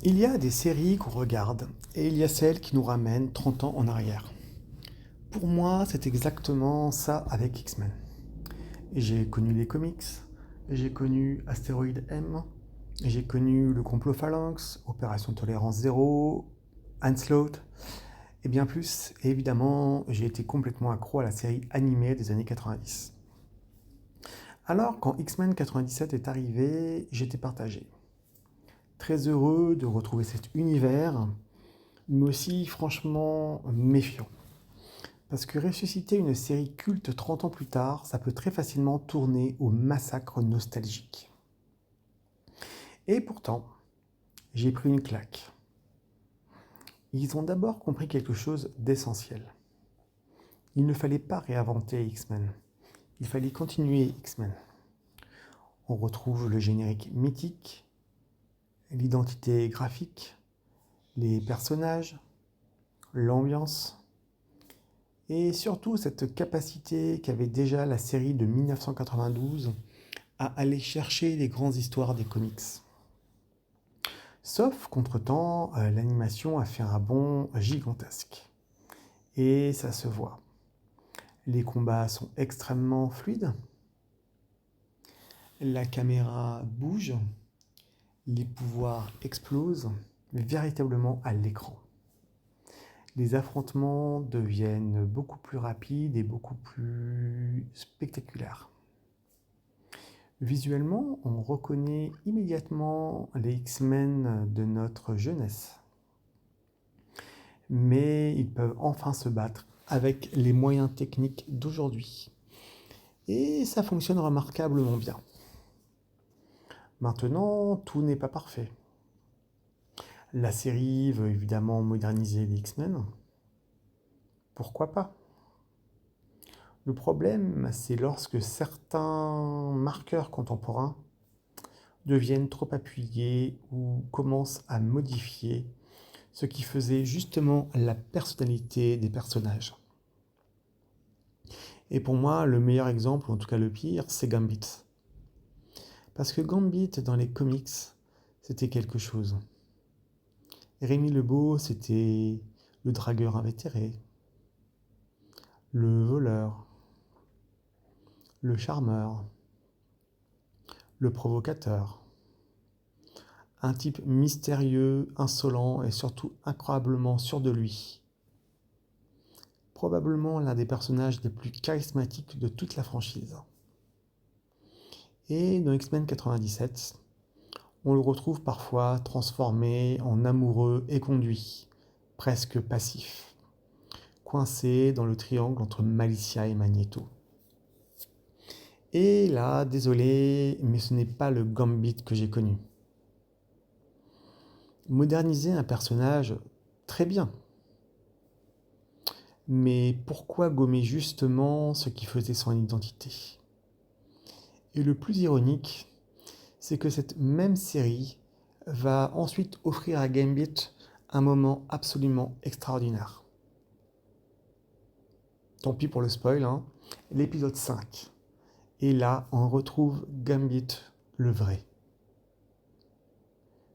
Il y a des séries qu'on regarde et il y a celles qui nous ramènent 30 ans en arrière. Pour moi, c'est exactement ça avec X-Men. J'ai connu les comics, j'ai connu Astéroïde M, j'ai connu le complot Phalanx, Opération Tolérance Zéro, Onslaught et bien plus. Et évidemment, j'ai été complètement accro à la série animée des années 90. Alors, quand X-Men 97 est arrivé, j'étais partagé. Très heureux de retrouver cet univers, mais aussi franchement méfiant. Parce que ressusciter une série culte 30 ans plus tard, ça peut très facilement tourner au massacre nostalgique. Et pourtant, j'ai pris une claque. Ils ont d'abord compris quelque chose d'essentiel. Il ne fallait pas réinventer X-Men. Il fallait continuer X-Men. On retrouve le générique mythique, l'identité graphique, les personnages, l'ambiance, et surtout cette capacité qu'avait déjà la série de 1992 à aller chercher les grandes histoires des comics. Sauf qu'entre-temps, l'animation a fait un bond gigantesque. Et ça se voit. Les combats sont extrêmement fluides. La caméra bouge. Les pouvoirs explosent véritablement à l'écran. Les affrontements deviennent beaucoup plus rapides et beaucoup plus spectaculaires. Visuellement, on reconnaît immédiatement les X-Men de notre jeunesse. Mais ils peuvent enfin se battre avec les moyens techniques d'aujourd'hui. Et ça fonctionne remarquablement bien. Maintenant, tout n'est pas parfait. La série veut évidemment moderniser les X-Men. Pourquoi pas? Le problème, c'est lorsque certains marqueurs contemporains deviennent trop appuyés ou commencent à modifier ce qui faisait justement la personnalité des personnages. Et pour moi, le meilleur exemple, ou en tout cas le pire, c'est Gambit. Parce que Gambit, dans les comics, c'était quelque chose. Rémi Lebeau, c'était le dragueur invétéré, le voleur, le charmeur, le provocateur. Un type mystérieux, insolent et surtout incroyablement sûr de lui. Probablement l'un des personnages les plus charismatiques de toute la franchise. Et dans X-Men 97, on le retrouve parfois transformé en amoureux et conduit, presque passif, coincé dans le triangle entre Malicia et Magneto. Et là, désolé, mais ce n'est pas le Gambit que j'ai connu. Moderniser un personnage, très bien. Mais pourquoi gommer justement ce qui faisait son identité? Et le plus ironique, c'est que cette même série va ensuite offrir à Gambit un moment absolument extraordinaire. Tant pis pour le spoil, hein. L'épisode 5. Et là, on retrouve Gambit le vrai.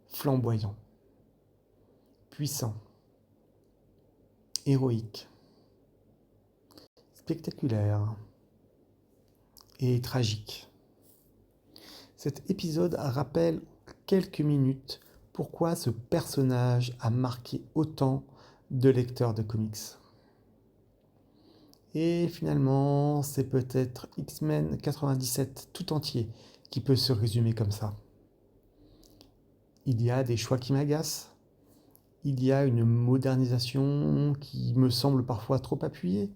Flamboyant, puissant, héroïque, spectaculaire et tragique. Cet épisode rappelle quelques minutes pourquoi ce personnage a marqué autant de lecteurs de comics. Et finalement, c'est peut-être X-Men 97 tout entier qui peut se résumer comme ça. Il y a des choix qui m'agacent. Il y a une modernisation qui me semble parfois trop appuyée.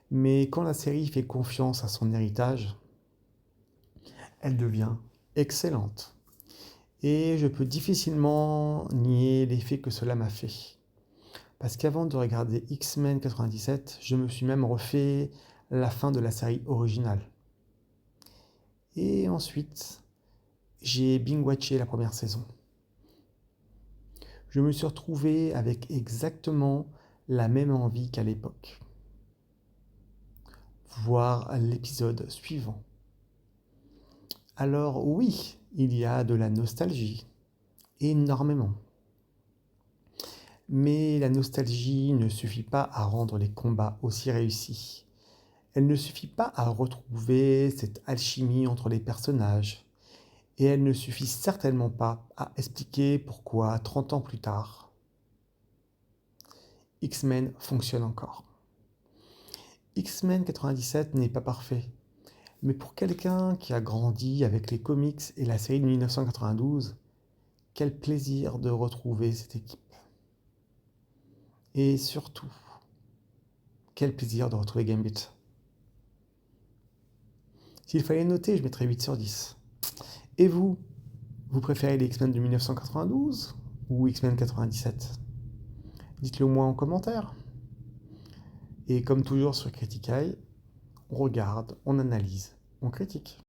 Mais quand la série fait confiance à son héritage, elle devient excellente. Et je peux difficilement nier l'effet que cela m'a fait. Parce qu'avant de regarder X-Men 97, je me suis même refait la fin de la série originale. Et ensuite, j'ai binge-watché la première saison. Je me suis retrouvé avec exactement la même envie qu'à l'époque. Voir l'épisode suivant. Alors oui, il y a de la nostalgie, énormément. Mais la nostalgie ne suffit pas à rendre les combats aussi réussis. Elle ne suffit pas à retrouver cette alchimie entre les personnages. Et elle ne suffit certainement pas à expliquer pourquoi, 30 ans plus tard, X-Men fonctionne encore. X-Men 97 n'est pas parfait, mais pour quelqu'un qui a grandi avec les comics et la série de 1992, quel plaisir de retrouver cette équipe. Et surtout, quel plaisir de retrouver Gambit. S'il fallait noter, je mettrais 8 sur 10. Et vous, vous préférez les X-Men de 1992 ou X-Men 97? Dites-le moi en commentaire. Et comme toujours sur Criticaille, on regarde, on analyse, on critique.